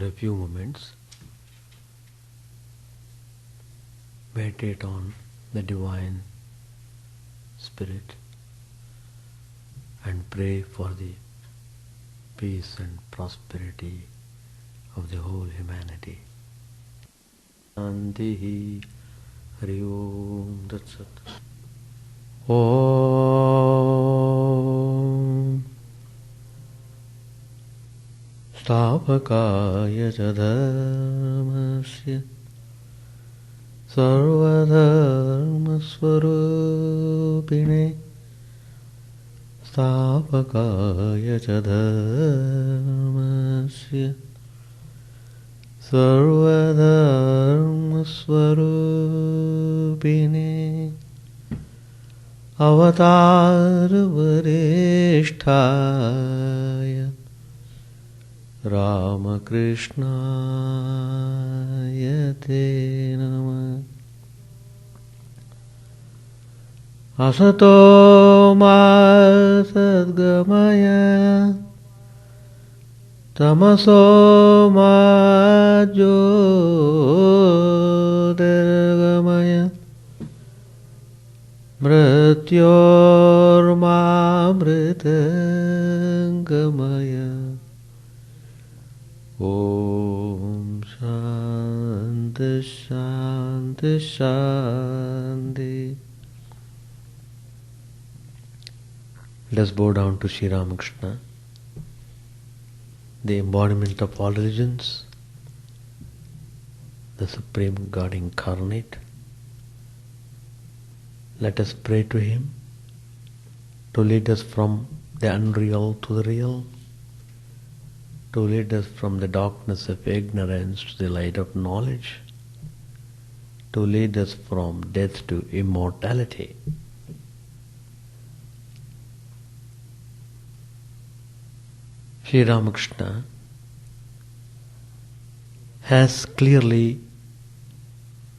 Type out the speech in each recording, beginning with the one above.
A few moments, meditate on the Divine Spirit and pray for the peace and prosperity of the whole humanity. Shanti Hari Om Tat Sat. Om Stavakaya Dharmasya Sarvadharmasvarupine Stavakaya Dharmasya Sarvadharmasvarupine Avatar Varishtaya Ramakrishna Te Namah. Asato ma sadgamaya tamaso ma jyotirgamaya mrityorma mritangamaya. Om Shanti Shanti Shanti. Let us bow down to Sri Ramakrishna, the embodiment of all religions, the Supreme God incarnate. Let us pray to Him to lead us from the unreal to the real, to lead us from the darkness of ignorance to the light of knowledge, to lead us from death to immortality. Sri Ramakrishna has clearly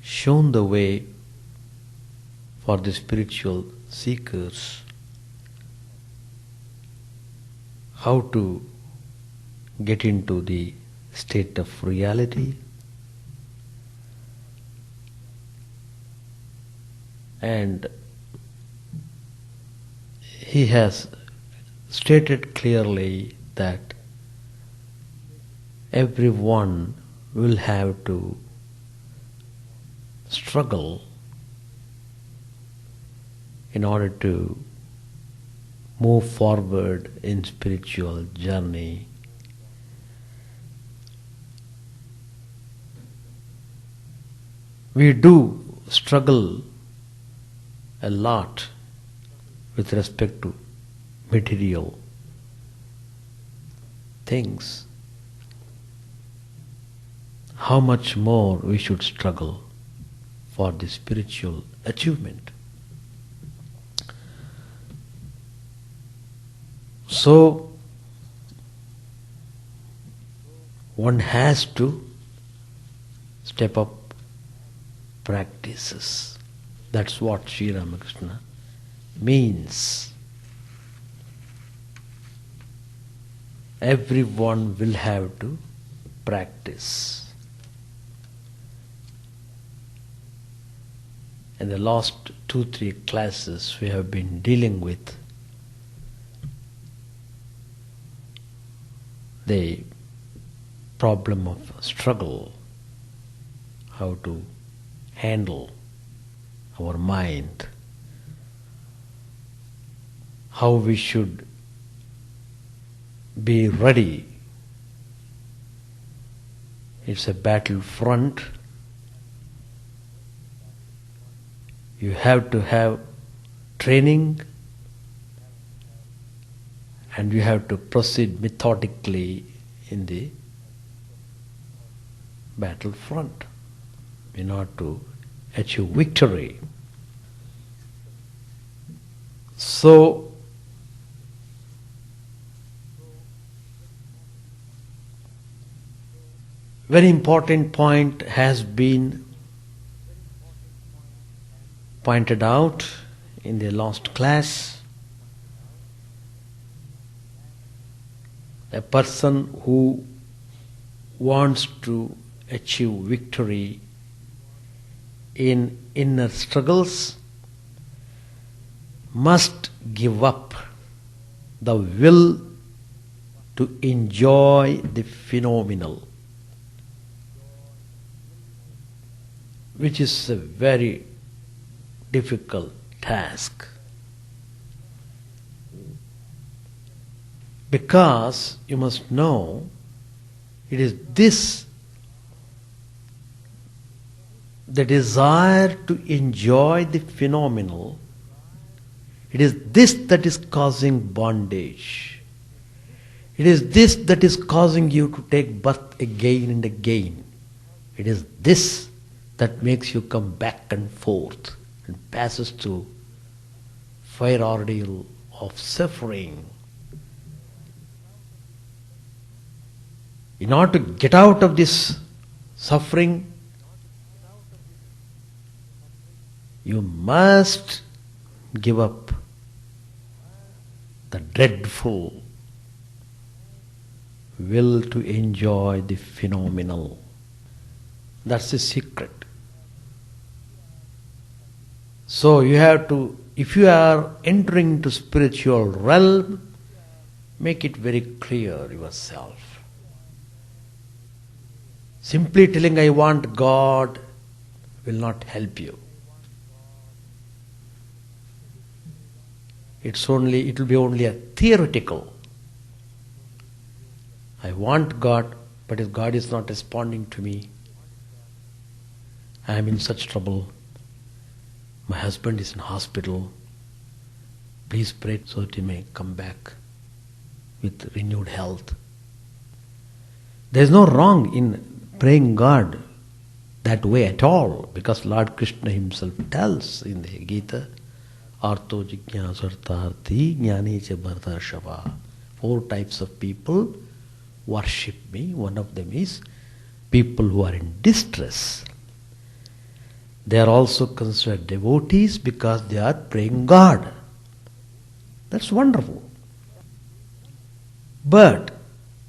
shown the way for the spiritual seekers how to get into the state of reality and he has stated clearly that everyone will have to struggle in order to move forward in spiritual journey. We do struggle a lot with respect to material things. How much more we should struggle for the spiritual achievement. So, one has to step up practices. That's what Sri Ramakrishna means. Everyone will have to practice. In the last 2-3 classes we have been dealing with the problem of struggle, how to handle our mind, how we should be ready. It's a battlefront. You have to have training and you have to proceed methodically in the battlefront in order to achieve victory. So, very important point has been pointed out in the last class. A person who wants to achieve victory in inner struggles must give up the will to enjoy the phenomenal, which is a very difficult task. Because you must know, it is this, the desire to enjoy the phenomenal, it is this that is causing bondage. It is this that is causing you to take birth again and again. It is this that makes you come back and forth and passes through fire ordeal of suffering. In order to get out of this suffering, you must give up the dreadful will to enjoy the phenomenal. That's the secret. So you have to, if you are entering into spiritual realm, make it very clear yourself. Simply telling I want God will not help you. It will be only a theoretical. I want God, but if God is not responding to me, I am in such trouble. My husband is in hospital. Please pray so that he may come back with renewed health. There is no wrong in praying God that way at all, because Lord Krishna himself tells in the Gita, Artho Jignasartarthi Jnani Cha Bhartarshava. 4 types of people worship me. One of them is people who are in distress. They are also considered devotees because they are praying God. That's wonderful. But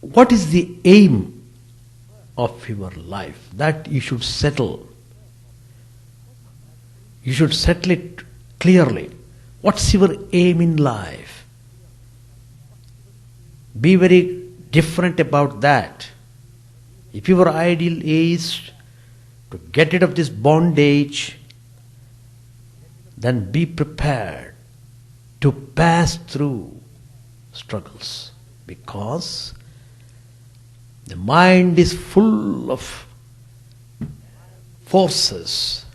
what is the aim of your life? That you should settle. You should settle it clearly. What's your aim in life? Be very different about that. If your ideal is to get rid of this bondage, then be prepared to pass through struggles, because the mind is full of forces.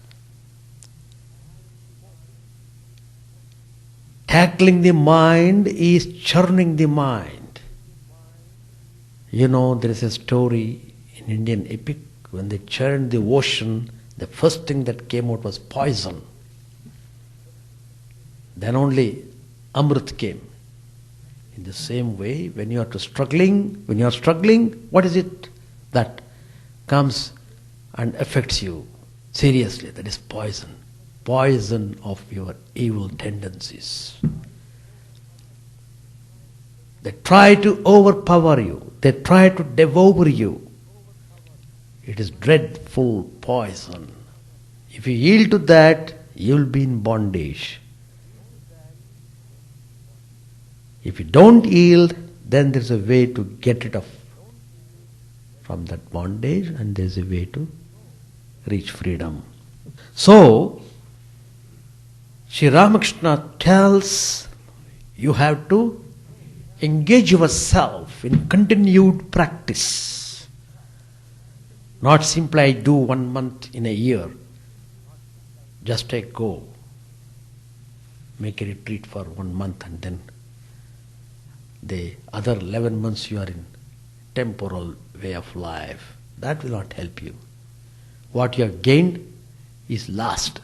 Tackling the mind is churning the mind. You know, there is a story in Indian epic, when they churned the ocean, the first thing that came out was poison. Then only Amrit came. In the same way, when you are struggling, what is it that comes and affects you seriously? That is poison. Poison of your evil tendencies. They try to overpower you. They try to devour you. It is dreadful poison. If you yield to that, you will be in bondage. If you don't yield, then there is a way to get rid of from that bondage, and there is a way to reach freedom. So, Sri Ramakrishna tells you have to engage yourself in continued practice. Not simply I do 1 month in a year. Just take go. Make a retreat for 1 month and then the other 11 months you are in temporal way of life. That will not help you. What you have gained is lost.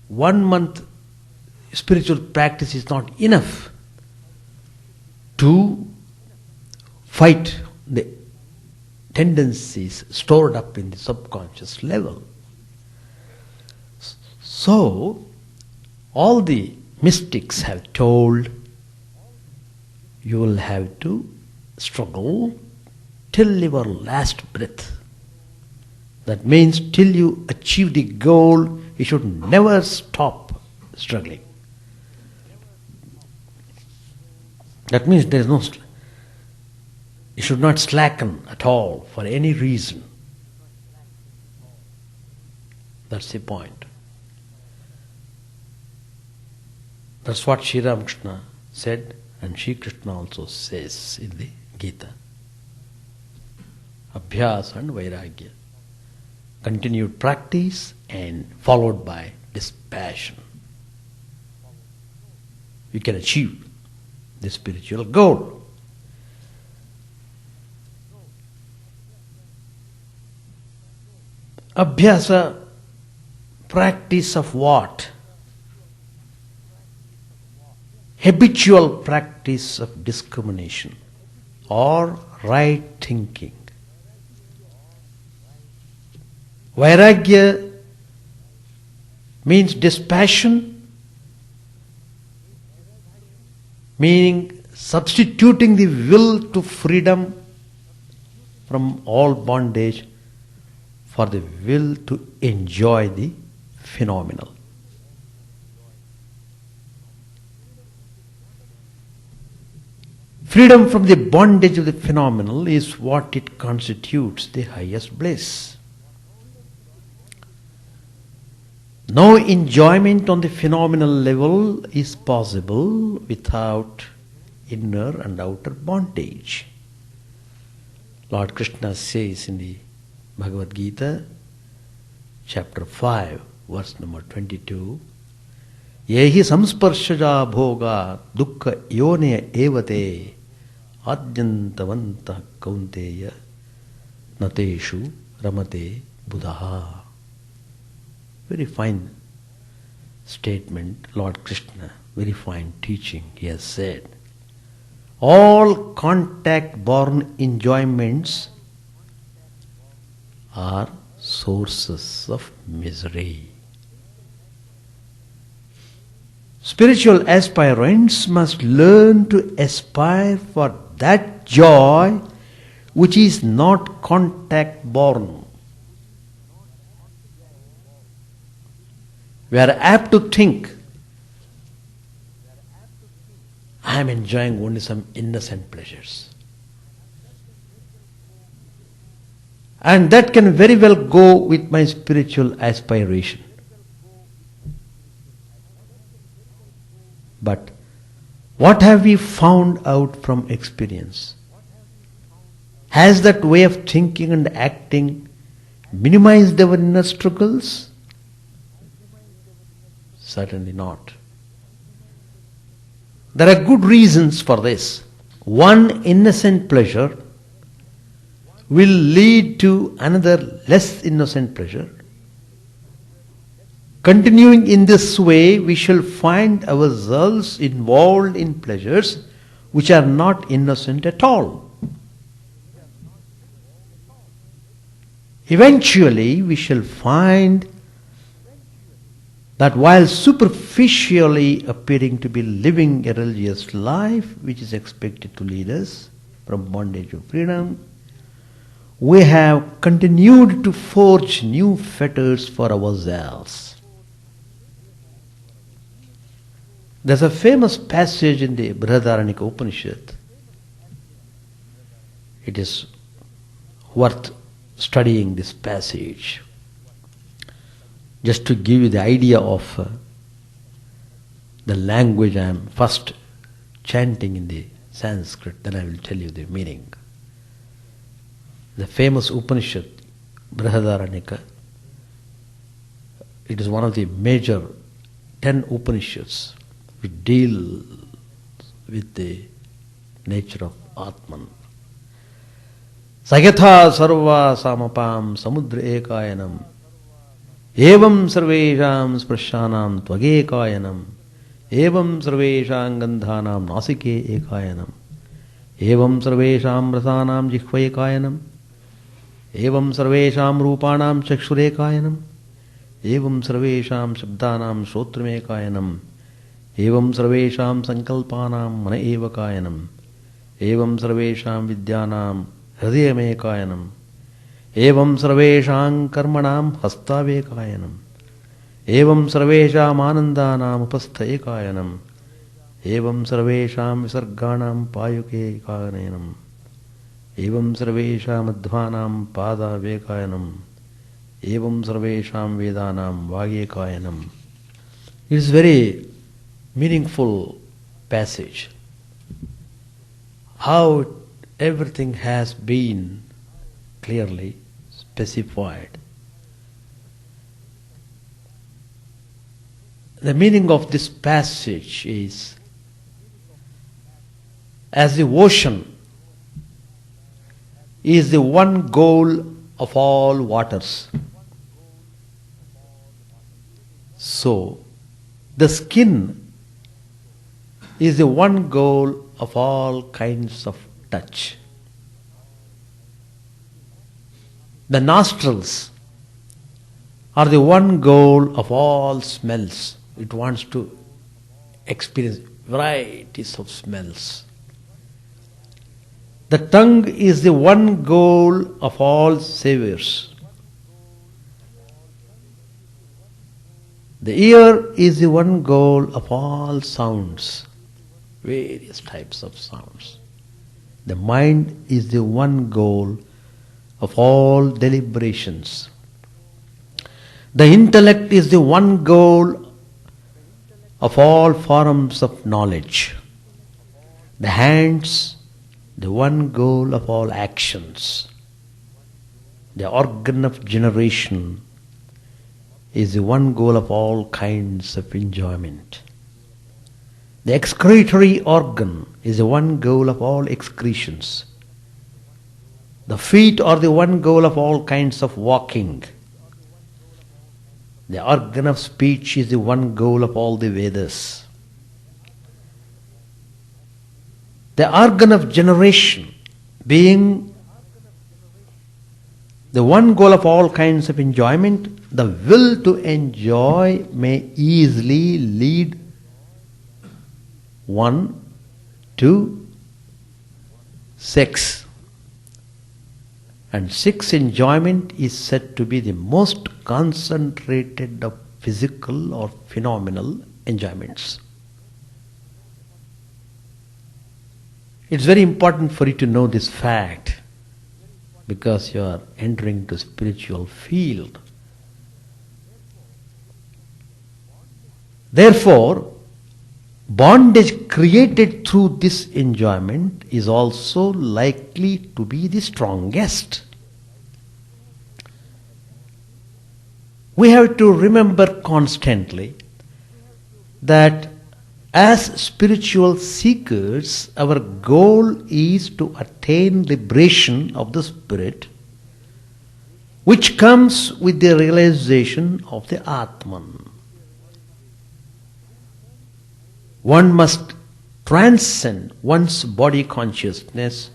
1 month spiritual practice is not enough to fight the tendencies stored up in the subconscious level. So, all the mystics have told you will have to struggle till your last breath. That means till you achieve the goal, you should never stop struggling. That means there is no, you should not slacken at all for any reason. That's the point. That's what Sri Ramakrishna said, and Sri Krishna also says in the Gita. Abhyas and Vairagya. Continued practice and followed by dispassion. You can achieve the spiritual goal. Abhyasa, practice of what? Habitual practice of discrimination or right thinking. Vairagya means dispassion, meaning substituting the will to freedom from all bondage for the will to enjoy the phenomenal. Freedom from the bondage of the phenomenal is what it constitutes the highest bliss. No enjoyment on the phenomenal level is possible without inner and outer bondage. Lord Krishna says in the Bhagavad Gita, chapter 5, verse number 22, Yehi samsparshaja bhoga dukkha yone evate adyantavantah kaunteya nateshu ramate buddha. Very fine statement, Lord Krishna, very fine teaching. He has said, all contact-born enjoyments are sources of misery. Spiritual aspirants must learn to aspire for that joy which is not contact-born. We are apt to think, I am enjoying only some innocent pleasures. And that can very well go with my spiritual aspiration. But what have we found out from experience? Has that way of thinking and acting minimized our inner struggles? Certainly not. There are good reasons for this. One innocent pleasure will lead to another less innocent pleasure. Continuing in this way, we shall find ourselves involved in pleasures which are not innocent at all. Eventually, we shall find that while superficially appearing to be living a religious life which is expected to lead us from bondage to freedom, we have continued to forge new fetters for ourselves. There's a famous passage in the Brihadaranyaka Upanishad. It is worth studying this passage. Just to give you the idea of the language I am first chanting in the Sanskrit, then I will tell you the meaning. The famous Upanishad, Brihadaranyaka, it is one of the major 10 Upanishads which deal with the nature of Atman. Sagatha sarva samapam samudra ekayanam evam sarvesham sprashanam tvage ekayanam evam sarvesham gandhanam nasike ekayanam evam sarvesham rasanam jihva ekayanam evam sarvesham rupanam chakshur ekayanam evam sarvesham shabdanam shotram ekayanam evam sarvesham sankalpanam mana eva kayanam evam sarvesham vidyanam hridayamekayanam, evam sarvesham karmanam hastavekayanam, evam sarvesham anandanam upasthayekayanam, evam sarvesham visarganam payukekayanam, evam sarvesham adhvanam padavekayanam, evam sarvesham vedanam vagekayanam. It is very meaningful passage. How everything has been clearly specified. The meaning of this passage is, as the ocean is the one goal of all waters, so the skin is the one goal of all kinds of touch. The nostrils are the one goal of all smells. It wants to experience varieties of smells. The tongue is the one goal of all savours. The ear is the one goal of all sounds, various types of sounds. The mind is the one goal of all deliberations. The intellect is the one goal of all forms of knowledge. The hands, the one goal of all actions. The organ of generation is the one goal of all kinds of enjoyment. The excretory organ is the one goal of all excretions. The feet are the one goal of all kinds of walking. The organ of speech is the one goal of all the Vedas. The organ of generation being the one goal of all kinds of enjoyment, the will to enjoy may easily lead one to sex. And sex enjoyment is said to be the most concentrated of physical or phenomenal enjoyments. It's very important for you to know this fact, because you are entering to spiritual field. Therefore, bondage created through this enjoyment is also likely to be the strongest. We have to remember constantly that as spiritual seekers, our goal is to attain liberation of the spirit, which comes with the realization of the Atman. One must transcend one's body consciousness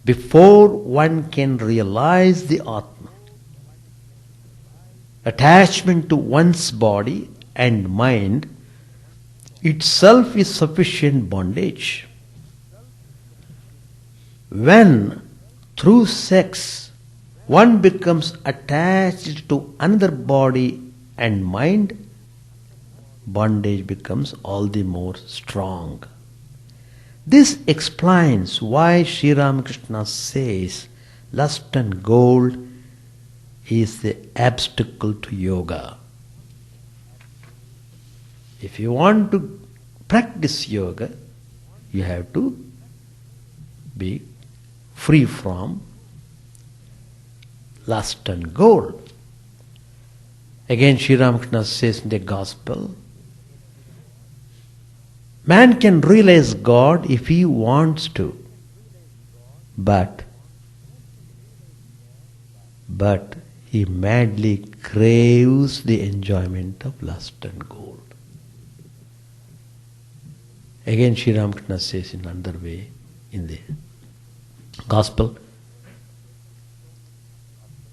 before one can realize the Atman. Attachment to one's body and mind itself is sufficient bondage. When, through sex, one becomes attached to another body and mind, bondage becomes all the more strong. This explains why Sri Ramakrishna says lust and gold is the obstacle to yoga. If you want to practice yoga, you have to be free from lust and gold. Again, Sri Ramakrishna says in the Gospel, man can realize God if he wants to, but he madly craves the enjoyment of lust and gold. Again, Sri Ramakrishna says in another way in the Gospel,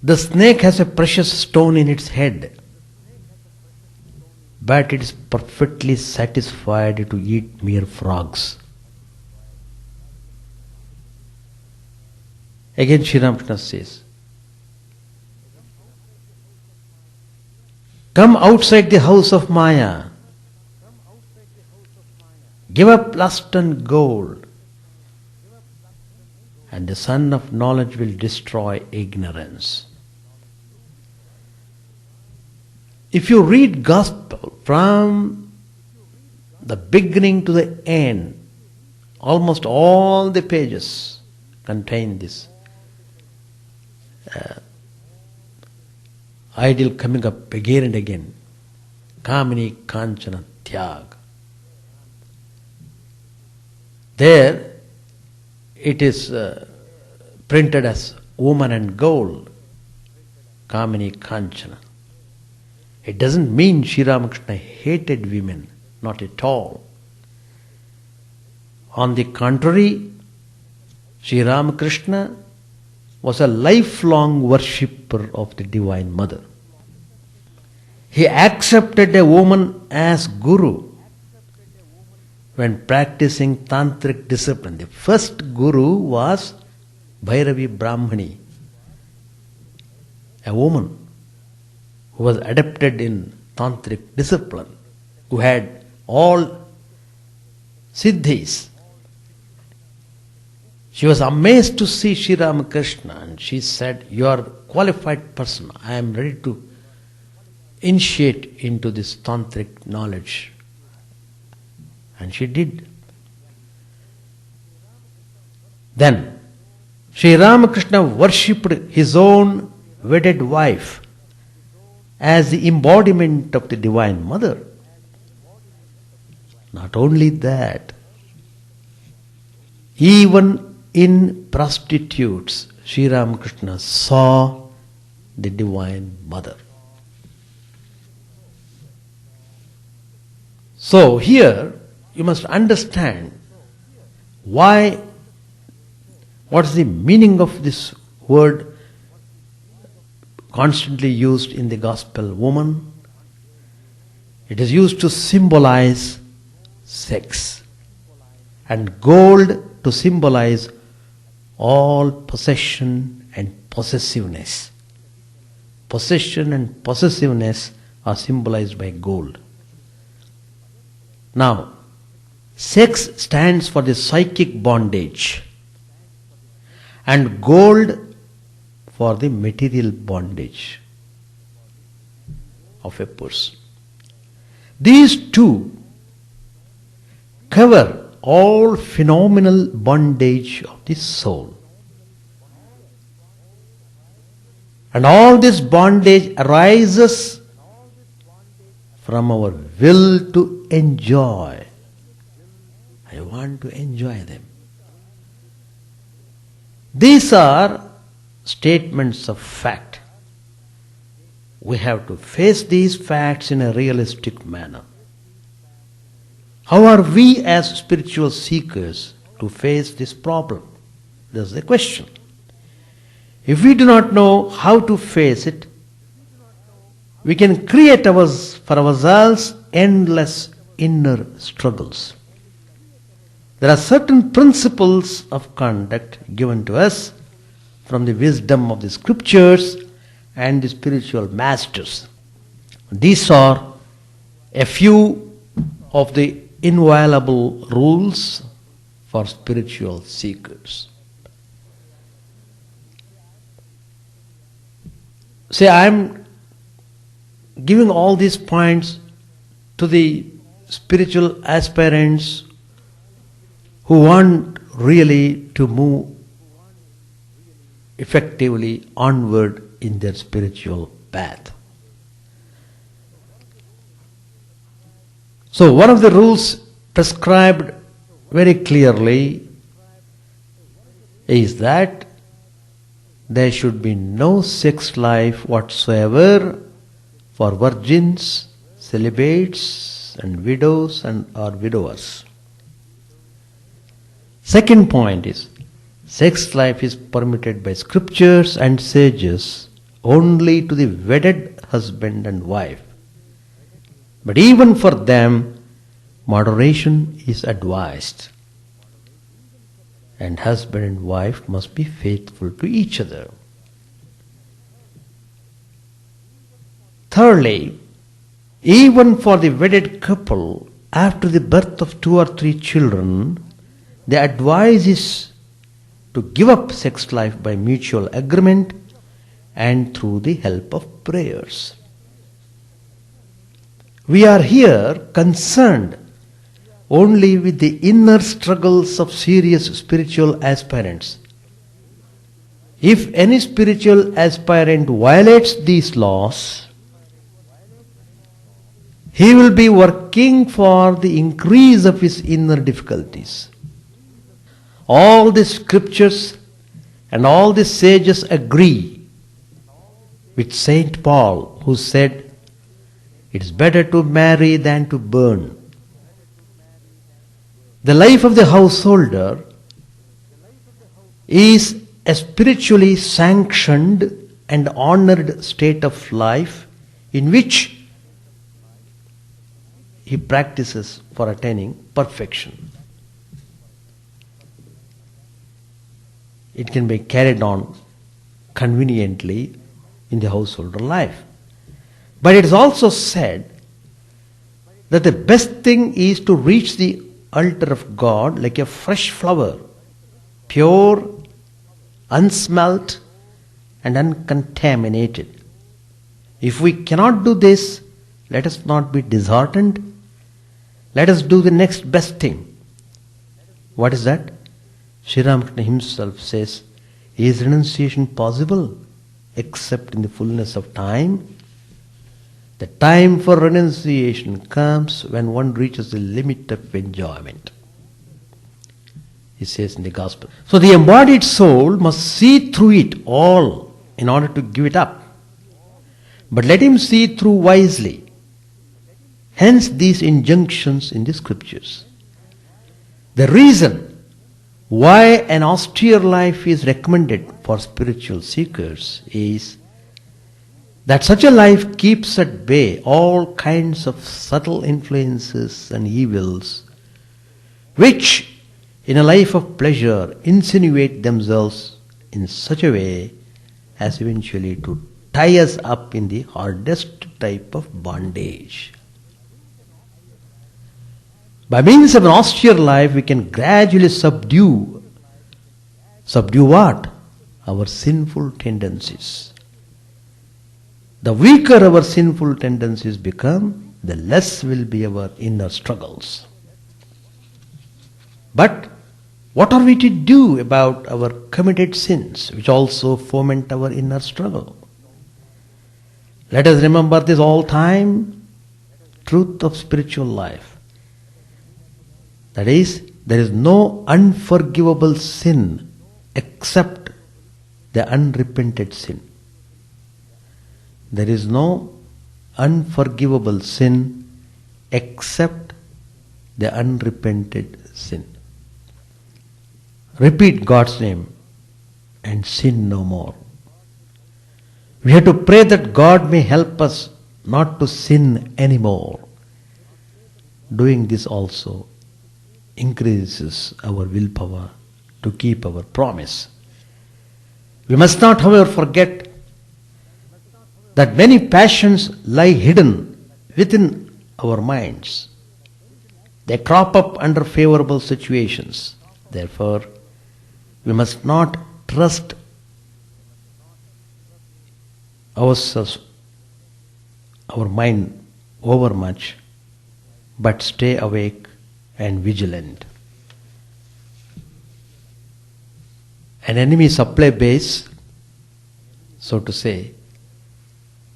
the snake has a precious stone in its head, but it is perfectly satisfied to eat mere frogs. Again Sri Ramakrishna says, come outside the house of Maya, give up lust and gold, and the sun of knowledge will destroy ignorance. If you read Gospel from the beginning to the end, almost all the pages contain this ideal coming up again and again. Kamini Kanchana Tyag. There it is printed as woman and gold. Kamini Kanchana. It doesn't mean Sri Ramakrishna hated women, not at all. On the contrary, Sri Ramakrishna was a lifelong worshipper of the Divine Mother. He accepted a woman as guru when practicing tantric discipline. The first guru was Bhairavi Brahmani, a woman who was adapted in tantric discipline, who had all siddhis. She was amazed to see Sri Ramakrishna, and she said, you are a qualified person. I am ready to initiate into this tantric knowledge. And she did. Then Sri Ramakrishna worshipped his own wedded wife as the embodiment of the Divine Mother. Not only that, even in prostitutes, Sri Ramakrishna saw the Divine Mother. So here you must understand what is the meaning of this word constantly used in the gospel, woman. It is used to symbolize sex, and gold to symbolize all possession and possessiveness. Possession and possessiveness are symbolized by gold. Now, sex stands for the psychic bondage, and gold for the material bondage of a person. These two cover all phenomenal bondage of the soul. And all this bondage arises from our will to enjoy. I want to enjoy them. These are statements of fact. We have to face these facts in a realistic manner. How are we as spiritual seekers to face this problem? That's the question. If we do not know how to face it, we can create for ourselves endless inner struggles. There are certain principles of conduct given to us from the wisdom of the scriptures and the spiritual masters. These are a few of the inviolable rules for spiritual seekers. See, I am giving all these points to the spiritual aspirants who want really to move effectively onward in their spiritual path. So one of the rules prescribed very clearly is that there should be no sex life whatsoever for virgins, celibates, and widows or widowers. Second point is, sex life is permitted by scriptures and sages only to the wedded husband and wife. But even for them, moderation is advised. And husband and wife must be faithful to each other. Thirdly, even for the wedded couple, after the birth of 2 or 3 children, the advice is to give up sex life by mutual agreement and through the help of prayers. We are here concerned only with the inner struggles of serious spiritual aspirants. If any spiritual aspirant violates these laws, he will be working for the increase of his inner difficulties. All the scriptures and all the sages agree with Saint Paul, who said, "It is better to marry than to burn." The life of the householder is a spiritually sanctioned and honored state of life in which he practices for attaining perfection. It can be carried on conveniently in the householder life. But it is also said that the best thing is to reach the altar of God like a fresh flower, pure, unsmelt, and uncontaminated. If we cannot do this, let us not be disheartened. Let us do the next best thing. What is that? Sri Ramakrishna himself says, "Is renunciation possible except in the fullness of time?" The time for renunciation comes when one reaches the limit of enjoyment, he says in the Gospel. So the embodied soul must see through it all in order to give it up. But let him see through wisely. Hence these injunctions in the scriptures. The reason why an austere life is recommended for spiritual seekers is that such a life keeps at bay all kinds of subtle influences and evils which in a life of pleasure insinuate themselves in such a way as eventually to tie us up in the hardest type of bondage. By means of an austere life, we can gradually subdue what? Our sinful tendencies. The weaker our sinful tendencies become, the less will be our inner struggles. But what are we to do about our committed sins, which also foment our inner struggle? Let us remember this all-time truth of spiritual life. That is, there is no unforgivable sin except the unrepented sin. There is no unforgivable sin except the unrepented sin. Repeat God's name and sin no more. We have to pray that God may help us not to sin anymore. Doing this also increases our willpower to keep our promise. We must not, however, forget that many passions lie hidden within our minds. They crop up under favorable situations. Therefore, we must not trust ourselves, our mind overmuch, but stay awake and vigilant. An enemy supply base, so to say,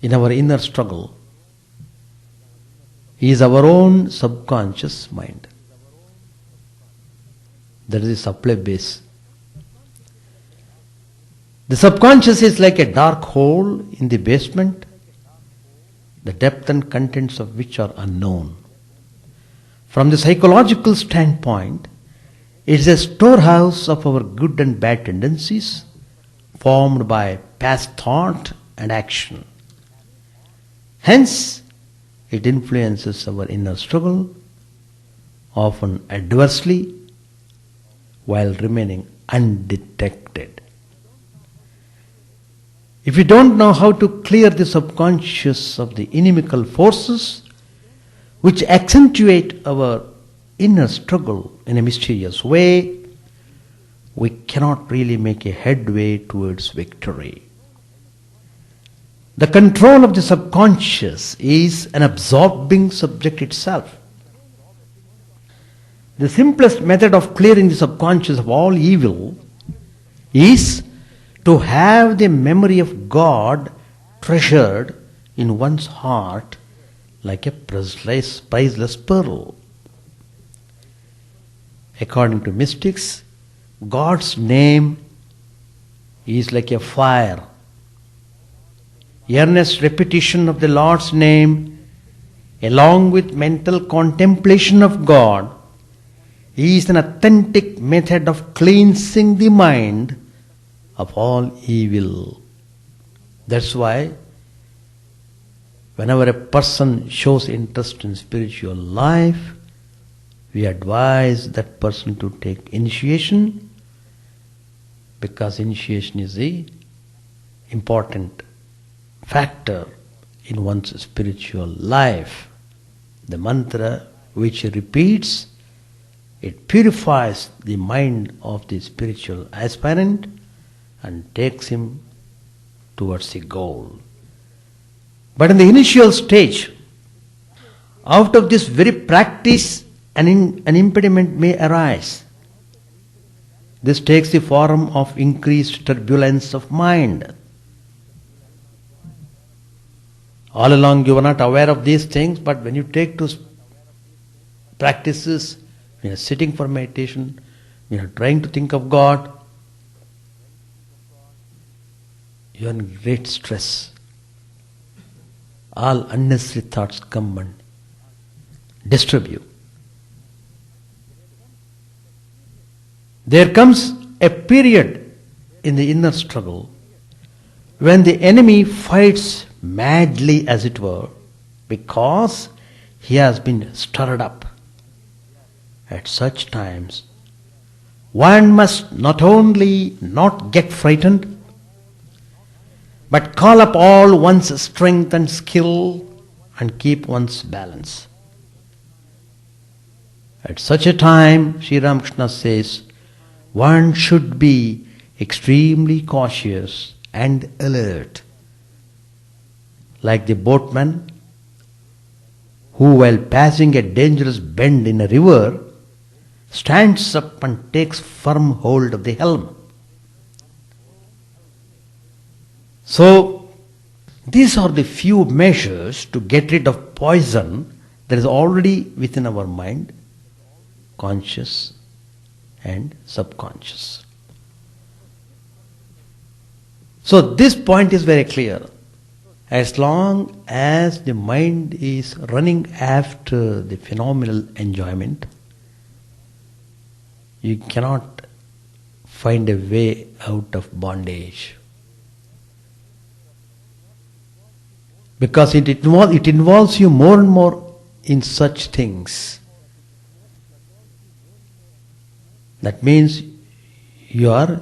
in our inner struggle is our own subconscious mind. That is the supply base. The subconscious is like a dark hole in the basement, the depth and contents of which are unknown. From the psychological standpoint, it is a storehouse of our good and bad tendencies formed by past thought and action. Hence, it influences our inner struggle, often adversely, while remaining undetected. If we don't know how to clear the subconscious of the inimical forces which accentuate our inner struggle in a mysterious way, we cannot really make a headway towards victory. The control of the subconscious is an absorbing subject itself. The simplest method of clearing the subconscious of all evil is to have the memory of God treasured in one's heart like a priceless pearl. According to mystics, God's name is like a fire. Earnest repetition of the Lord's name, along with mental contemplation of God, is an authentic method of cleansing the mind of all evil. That's why whenever a person shows interest in spiritual life, we advise that person to take initiation, because initiation is the important factor in one's spiritual life. The mantra which he repeats, it purifies the mind of the spiritual aspirant and takes him towards the goal. But in the initial stage, out of this very practice, an impediment may arise. This takes the form of increased turbulence of mind. All along you are not aware of these things, but when you take to practices, when you are sitting for meditation, when you are trying to think of God, you are in great stress. All unnecessary thoughts come and disturb you. There comes a period in the inner struggle when the enemy fights madly, as it were, because he has been stirred up. At such times, one must not only not get frightened, but call up all one's strength and skill and keep one's balance. At such a time, Sri Ramakrishna says, one should be extremely cautious and alert, like the boatman who, while passing a dangerous bend in a river, stands up and takes firm hold of the helm. So, these are the few measures to get rid of poison that is already within our mind, conscious and subconscious. So this point is very clear. As long as the mind is running after the phenomenal enjoyment, you cannot find a way out of bondage. Because it involves you more and more in such things. That means you are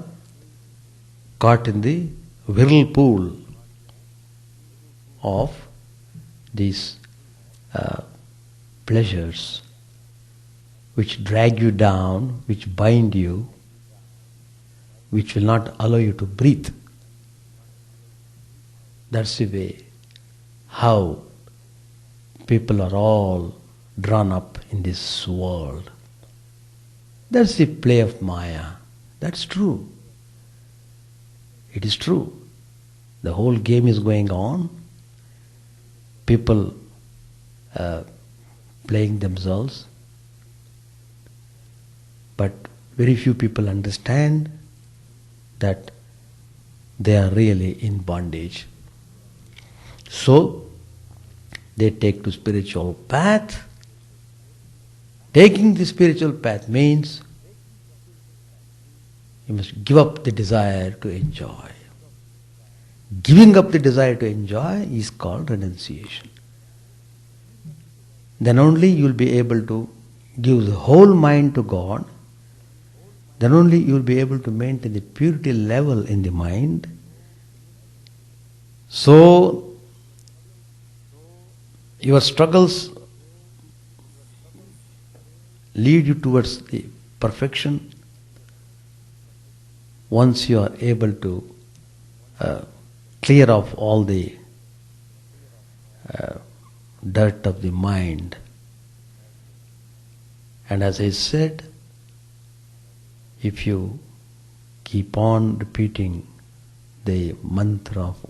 caught in the whirlpool of these pleasures which drag you down, which bind you, which will not allow you to breathe. That's the way how people are all drawn up in this world. That's the play of Maya. That's true. It is true. The whole game is going on. People playing themselves. But very few people understand that they are really in bondage. So, they take to spiritual path. Taking the spiritual path means you must give up the desire to enjoy. Giving up the desire to enjoy is called renunciation. Then only you will be able to give the whole mind to God then only you will be able to maintain the purity level in the mind. So, your struggles lead you towards the perfection once you are able to clear off all the dirt of the mind. And as I said, if you keep on repeating the mantra of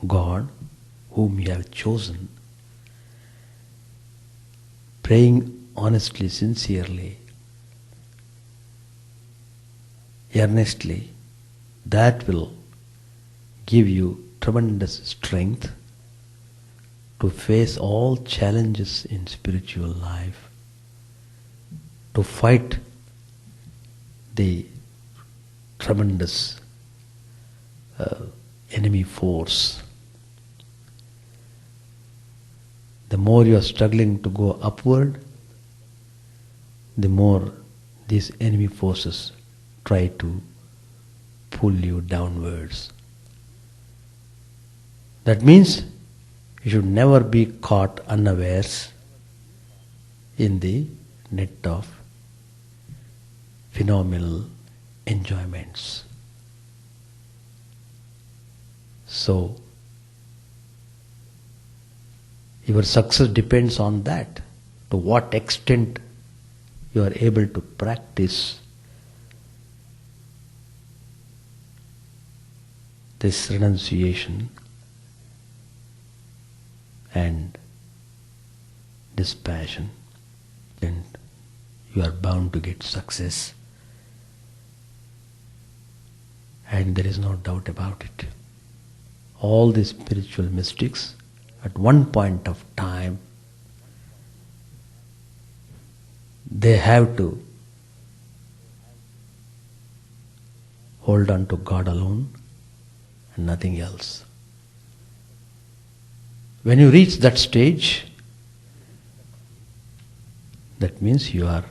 God, whom you have chosen, praying honestly, sincerely, earnestly, that will give you tremendous strength to face all challenges in spiritual life, to fight the tremendous enemy force. The more you are struggling to go upward, the more these enemy forces try to pull you downwards. That means you should never be caught unawares in the net of phenomenal enjoyments. So, your success depends on that. To what extent you are able to practice this renunciation and dispassion, and you are bound to get success. And there is no doubt about it. All the spiritual mystics, at one point of time, they have to hold on to God alone and nothing else. When you reach that stage, that means you are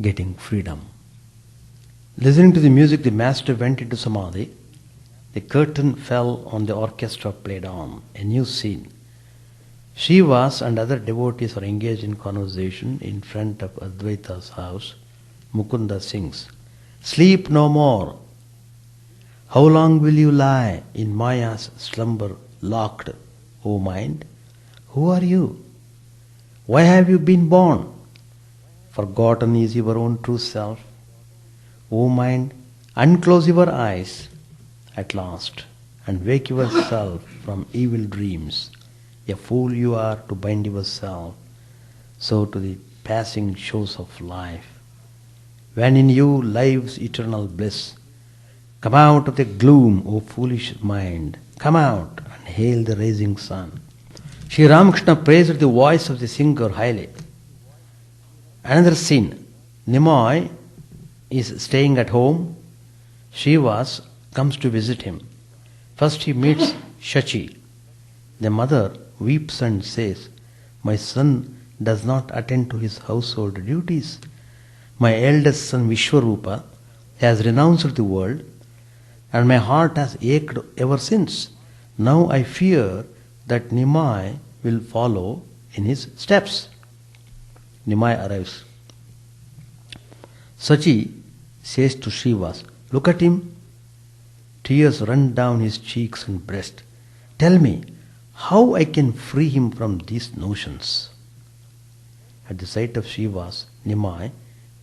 getting freedom. Listening to the music, the master went into samadhi. The curtain fell on the orchestra played on. A new scene. Shivas and other devotees are engaged in conversation in front of Advaita's house. Mukunda sings, "Sleep no more. How long will you lie in Maya's slumber locked, O mind? Who are you? Why have you been born? Forgotten is your own true self. O mind, unclose your eyes at last and wake yourself from evil dreams. A fool you are to bind yourself so to the passing shows of life. When in you lies eternal bliss, come out of the gloom, O foolish mind. Come out and hail the rising sun." Sri Ramakrishna praised the voice of the singer highly. Another scene. Nimoy is staying at home. Shivas comes to visit him. First he meets Shachi. The mother weeps and says, "My son does not attend to his household duties. My eldest son Vishwarupa has renounced the world, and my heart has ached ever since. Now I fear that Nimai will follow in his steps." Nimai arrives. Sachi says to Shivas, "Look at him." Tears run down his cheeks and breast. "Tell me how I can free him from these notions." At the sight of Shivas, Nimai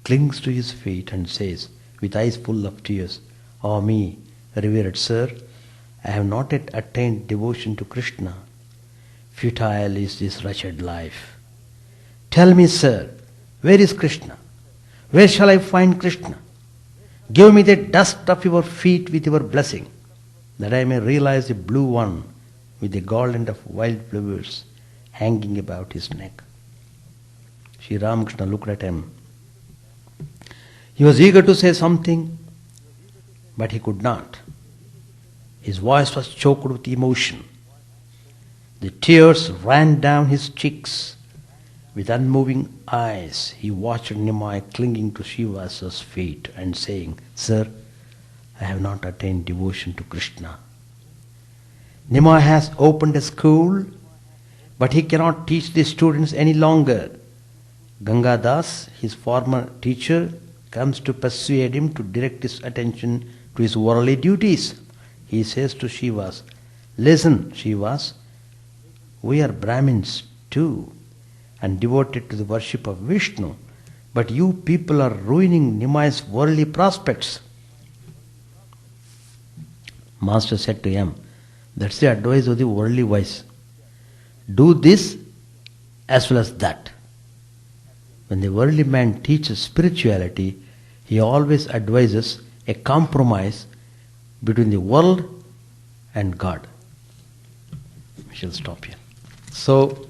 clings to his feet and says, with eyes full of tears, "Ah me, revered sir, I have not yet attained devotion to Krishna. Futile is this wretched life. Tell me, sir, where is Krishna? Where shall I find Krishna? Give me the dust of your feet with your blessing, that I may realize the blue one with the garland of wild flowers hanging about his neck." Sri Ramakrishna looked at him. He was eager to say something, but he could not. His voice was choked with emotion. The tears ran down his cheeks. With unmoving eyes, he watched Nimai clinging to Shiva's feet and saying, "Sir, I have not attained devotion to Krishna. Nimai has opened a school, but he cannot teach the students any longer. Gangadas, his former teacher, comes to persuade him to direct his attention to his worldly duties. He says to Shivas, 'Listen, Shivas, we are Brahmins too and devoted to the worship of Vishnu, but you people are ruining Nimai's worldly prospects.' Master said to him, 'That's the advice of the worldly wise. Do this as well as that.' When the worldly man teaches spirituality, he always advises a compromise between the world and God." We shall stop here. So,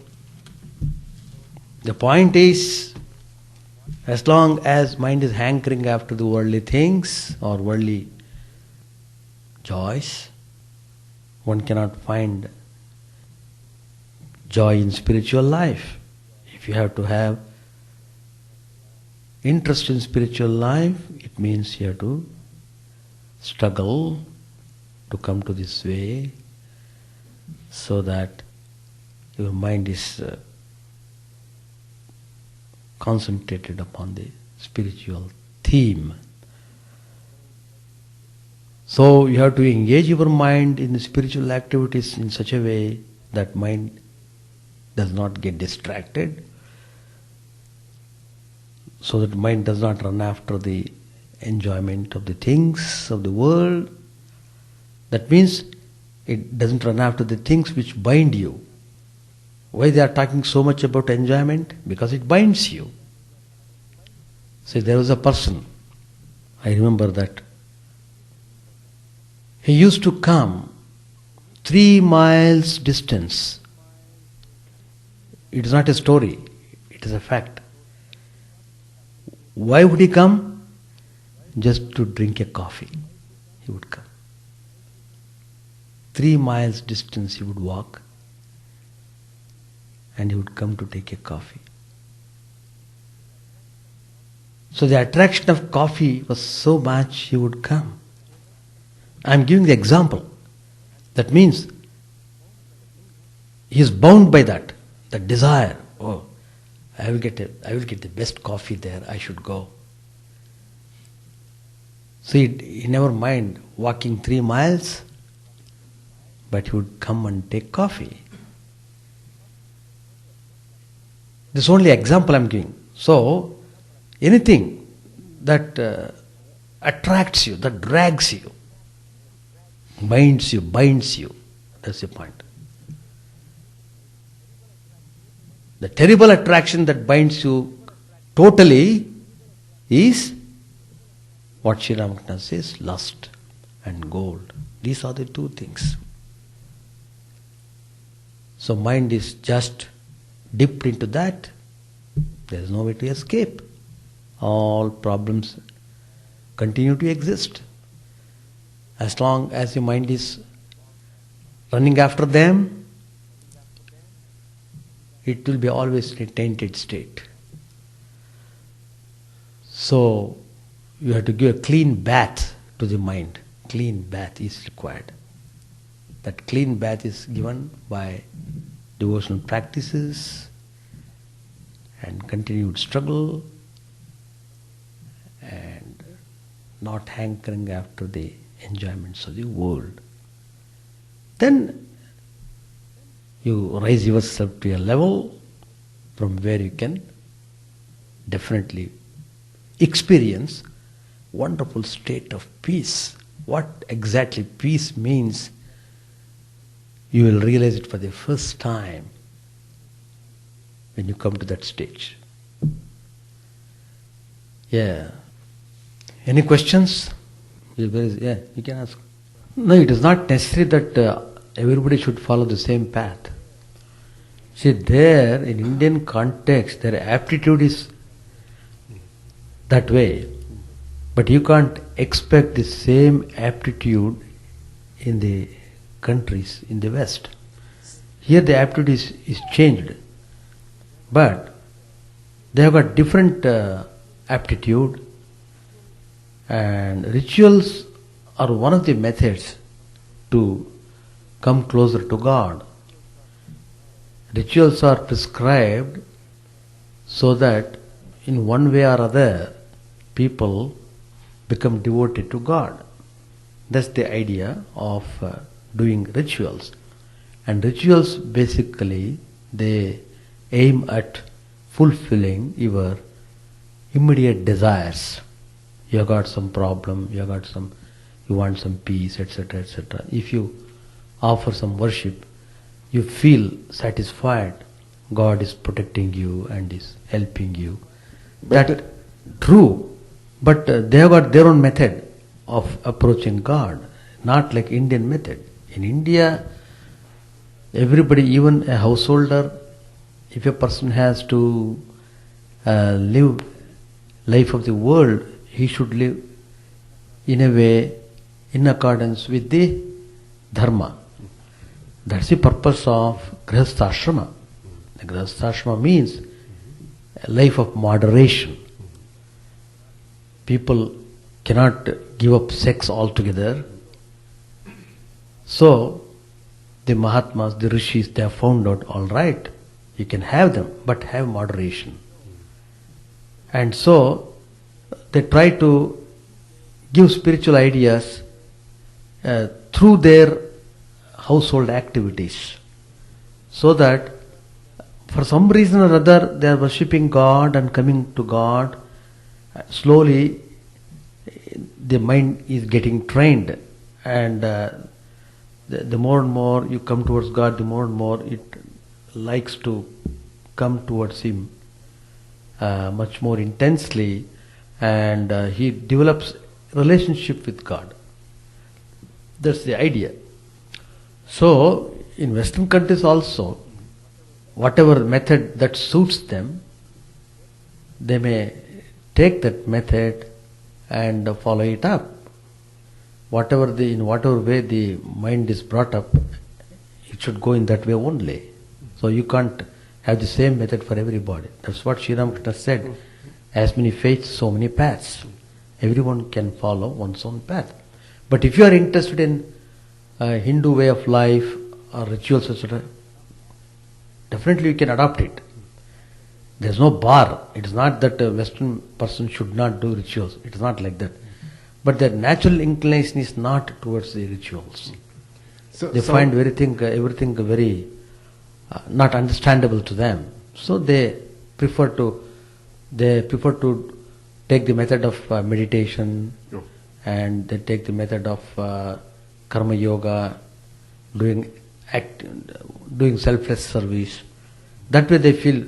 the point is, as long as mind is hankering after the worldly things or worldly joys, one cannot find joy in spiritual life. If you have to have interest in spiritual life, it means you have to struggle to come to this way so that your mind is concentrated upon the spiritual theme. So you have to engage your mind in the spiritual activities in such a way that mind does not get distracted, so that mind does not run after the enjoyment of the things of the world. That means it doesn't run after the things which bind you. Why they are talking so much about enjoyment? Because it binds you. See, there was a person, I remember that, he used to come 3 miles distance. It is not a story, it is a fact. Why would he come? Just to drink a coffee. He would come. 3 miles distance he would walk, and he would come to take a coffee. So the attraction of coffee was so much he would come. I am giving the example. That means he is bound by that desire. Oh, I will get the best coffee there, I should go. So he never mind walking 3 miles, but he would come and take coffee. This is only example I am giving. So, anything that attracts you, that drags you, binds you, that's the point. The terrible attraction that binds you totally is what Sri Ramakrishna says, lust and gold. These are the 2 things. So mind is just dipped into that, there is no way to escape. All problems continue to exist. As long as your mind is running after them, it will be always in a tainted state. So you have to give a clean bath to the mind. Clean bath is required. That clean bath is given by devotional practices and continued struggle and not hankering after the enjoyments of the world. Then you raise yourself to a level from where you can definitely experience wonderful state of peace. What exactly peace means, you will realize it for the first time when you come to that stage. Yeah. Any questions? Yeah, you can ask. No, it is not necessary that everybody should follow the same path. See, there in Indian context, their aptitude is that way. But you can't expect the same aptitude in the countries in the West. Here the aptitude is changed. But They have got different aptitude, and rituals are one of the methods to come closer to God. Rituals are prescribed so that in one way or other people become devoted to God. That's the idea of doing rituals. And rituals basically, they aim at fulfilling your immediate desires. You got some problem, you want some peace, etc., etc. If you offer some worship, you feel satisfied. God is protecting you and is helping you. That's true, but they have got their own method of approaching God, not like Indian method. In India, everybody, even a householder, if a person has to live life of the world, he should live in a way in accordance with the dharma. That's the purpose of grihasthashrama. The grihasthashrama means a life of moderation. People cannot give up sex altogether. So, the Mahatmas, the Rishis, they have found out, all right, you can have them, but have moderation. And so, they try to give spiritual ideas through their household activities, so that for some reason or other they are worshipping God and coming to God. Slowly the mind is getting trained, and the more and more you come towards God, the more and more it likes to come towards Him much more intensely, and he develops relationship with God. That's the idea. So, in Western countries also, whatever method that suits them, they may take that method and follow it up. In whatever way the mind is brought up, it should go in that way only. So you can't have the same method for everybody. That's what Sri Ramakrishna said. As many faiths, so many paths. Everyone can follow one's own path. But if you are interested in Hindu way of life or rituals, etc., definitely you can adopt it. There is no bar. It is not that a Western person should not do rituals. It is not like that. But their natural inclination is not towards the rituals. They find everything very not understandable to them. So they prefer to take the method of meditation, and they take the method of karma yoga, doing selfless service. That way they feel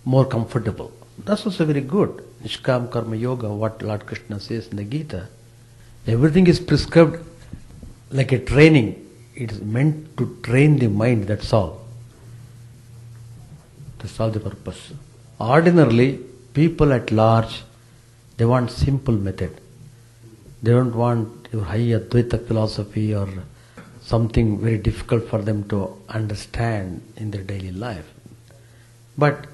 more comfortable. That's also very good. Nishkam karma yoga, what Lord Krishna says in the Gita. Everything is prescribed like a training. It is meant to train the mind, that's all. That's all the purpose. Ordinarily, people at large, they want simple method. They don't want your high Advaita philosophy or something very difficult for them to understand in their daily life. But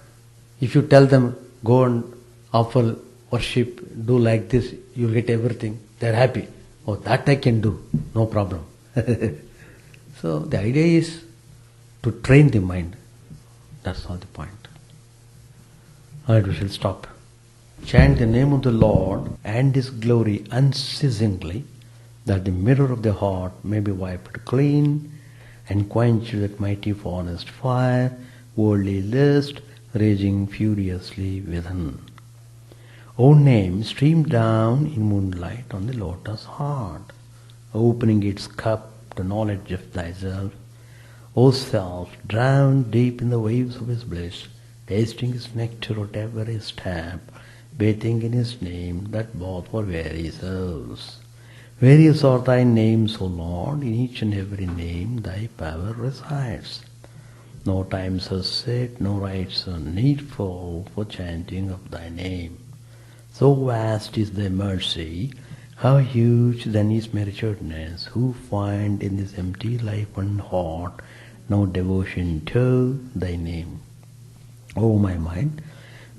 if you tell them, go and offer worship, do like this, you'll get everything, they're happy. Oh, that I can do, no problem. So the idea is to train the mind. That's all the point. Alright, we shall stop. Chant the name of the Lord and His glory unceasingly, that the mirror of the heart may be wiped clean, and quench that mighty forest fire, worldly lust, raging furiously within. O name streamed down in moonlight on the lotus heart, opening its cup to knowledge of thyself. O self, drowned deep in the waves of His bliss, tasting His nectar at every step, bathing in His name that both were very souls. Various are thy names, O Lord, in each and every name thy power resides. No times are set, no rites are needful for chanting of thy name. So vast is thy mercy, how huge then is meritoriousness, who find in this empty life and heart no devotion to thy name. O my mind,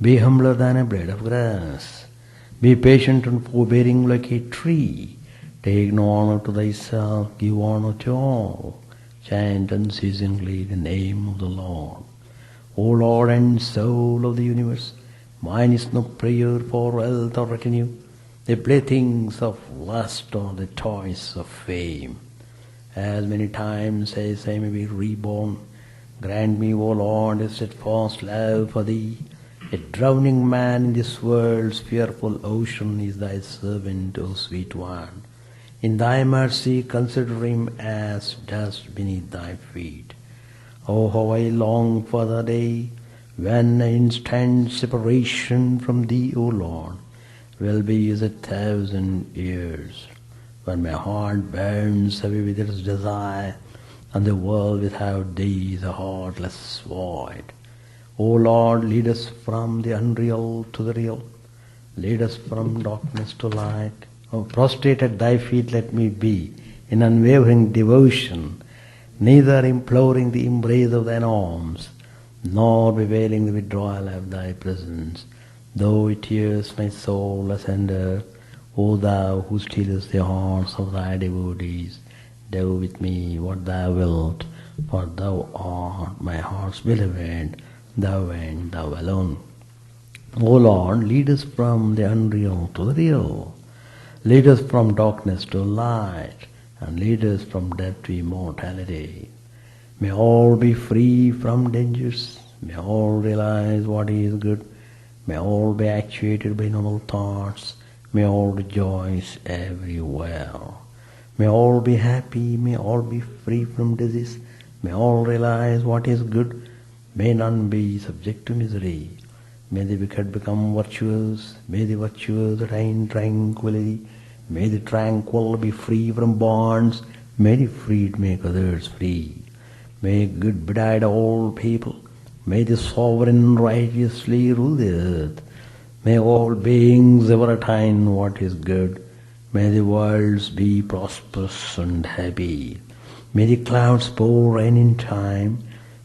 Be humbler than a blade of grass. Be patient and forbearing like a tree. Take no honor to thyself, give honor to all. Chant unceasingly the name of the Lord. O Lord and soul of the universe, mine is no prayer for wealth or retinue, the playthings of lust or the toys of fame. As many times as I may be reborn, grant me, O Lord, a steadfast love for Thee. A drowning man in this world's fearful ocean is Thy servant, O sweet one. In Thy mercy consider him as dust beneath Thy feet. Oh, how I long for the day when instant separation from Thee, O Lord, will be as 1,000 years, when my heart burns away with its desire, and the world without Thee is a heartless void. O Lord, lead us from the unreal to the real. Lead us from darkness to light. Oh, prostrate at Thy feet let me be, in unwavering devotion, neither imploring the embrace of Thine arms, nor bewailing the withdrawal of Thy presence. Though it tears my soul asunder, O Thou who stealest the hearts of Thy devotees, do with me what Thou wilt, for Thou art my heart's beloved, Thou and Thou alone. O Lord, lead us from the unreal to the real. Lead us from darkness to light, and lead us from death to immortality. May all be free from dangers. May all realize what is good. May all be actuated by noble thoughts. May all rejoice everywhere. May all be happy. May all be free from disease. May all realize what is good. May none be subject to misery. May the wicked become virtuous. May the virtuous attain tranquility. May the tranquil be free from bonds. May the freed make others free. May good betide all people. May the sovereign righteously rule the earth. May all beings ever attain what is good. May the worlds be prosperous and happy. May the clouds pour rain in time.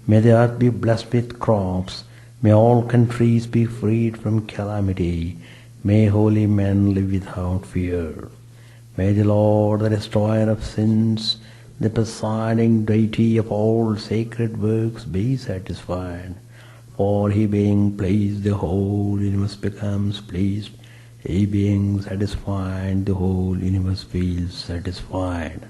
May the earth be blessed with crops. May all countries be freed from calamity. May holy men live without fear. May the Lord, the destroyer of sins, the presiding deity of all sacred works, be satisfied. For He being pleased, the whole universe becomes pleased. He being satisfied, the whole universe feels satisfied.